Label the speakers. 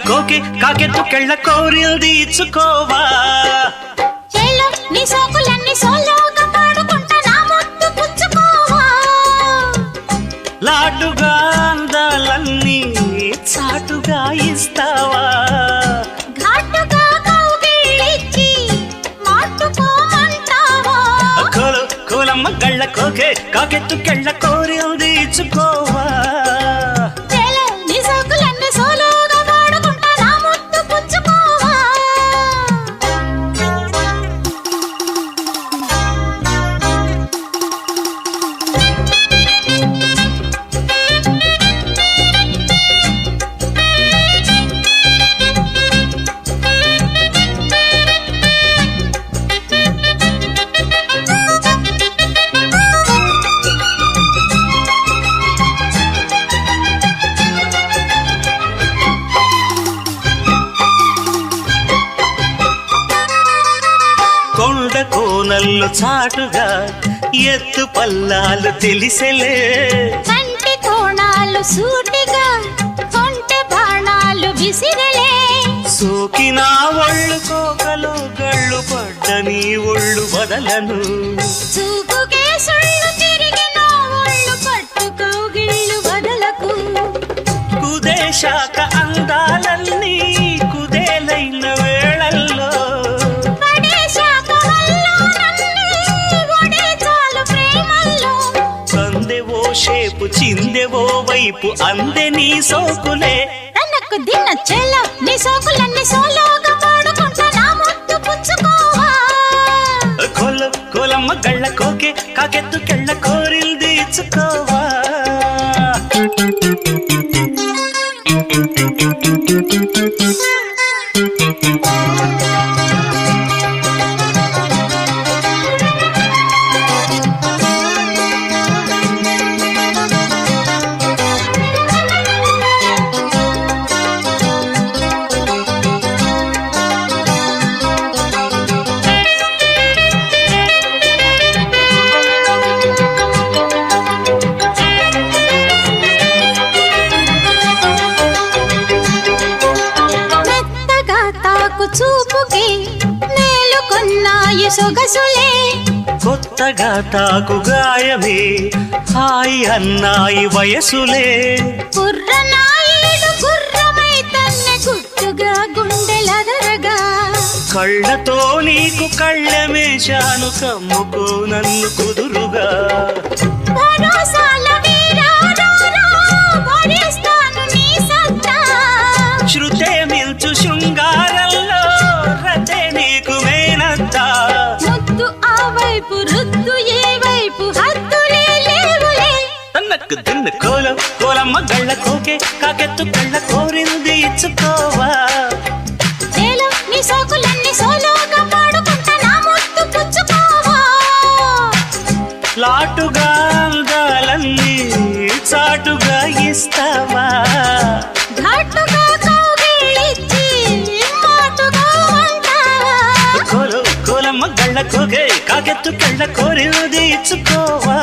Speaker 1: కోకి కాకెత్తు కెళ్ళ కోరిల్ది ఇచ్చుకోవా
Speaker 2: నీ సోకులన్నీ సోలోగా పాడుకుంటా నా ముద్దు పుచ్చుకోవా
Speaker 1: లాటుగా అందాలన్నీ చాటుగా ఇస్తావా
Speaker 2: ఘాటుగా కౌగిలించి మాటుకోమంటావా
Speaker 1: కోలమ్మ గళ్ళ కోకే కాకెత్తు కెళ్ళ కోరిల్ది ఇచ్చుకోవా
Speaker 2: నీ సోకులన్నీ సోలోగా పాడుకుంటా నా ముద్దు పుచ్చుకోవా
Speaker 1: కొండ కోనల్లో చాటుగా ఎత్తు పల్లాలు తెలిసెలే
Speaker 2: కంటి కోణాలు సూటిగా కొంటె బాణాలు విసిరలే
Speaker 1: సోకిన ఒళ్ళు కోకలో గళ్ళు పడ్డ నీ ఒళ్ళు వదలను
Speaker 2: చూపుకే సుళ్ళు తిరిగిన ఒళ్ళు పట్టుకోగిళ్ళు వదలకు
Speaker 1: కుదేశాక అందాలన్నీ కుదేలైన వేళల్లో
Speaker 2: పడేశాక వల్లోనన్నీ ఒడే చాలు ప్రేమల్లో
Speaker 1: సందెవో షేపు చిందెవో వైపు అందే నీ సోకులే
Speaker 2: తనకు దిన్న చెల్ల నీ సోకులన్నీ సోలోగా పాడుకుంటా నా ముద్దు పుచ్చుకోవా
Speaker 1: కోలమ్మ గళ్ళ కోకే కాకెత్తు కెళ్ళ కోరిల్ది ఇచ్చుకోవా
Speaker 2: మెత్తగా తాకు చూపుకి నేలుకొన్నాయి సొగసులే
Speaker 1: కొత్తగా తాకు గాయమే హాయి అన్నాయి వయసులే
Speaker 2: కుర్రనాయుడు గుర్రమై తన్నే గుట్టుగా గుండెలదరగా
Speaker 1: కళ్ళతో నీకు కళ్ళమేశాను కమ్ముకో నన్ను కుదురుగా
Speaker 2: భరోసాల వీరారారా, భరిస్తాను నీ సత్తా.
Speaker 1: శృతే మిల్చు శృంగారంలో రతే నీకు మేనత్తా
Speaker 2: ముద్దు ఆ వైపు రుద్దు ఏ వైపు హద్దులే లేవులే
Speaker 1: తన్నకు దిన్న కోలమ్మ గళ్ళ కోకే కాకెత్తు కళ్ళ కోరింది ఇచ్చుకోవా
Speaker 2: నేల నీ సోకులన్నీ సోలోగా పాడుకుంటా నా ముద్దు పుచ్చుకోవా
Speaker 1: లాటుగా అందాలన్నీ చాటుగా ఇస్తావా
Speaker 2: ఘాటుగా కౌగిలించి మాటుగా అంటావా
Speaker 1: కోలమ్మ గళ్ళ కోకే కాకెత్తు కళ్ళ కోరింది ఇచ్చుకోవా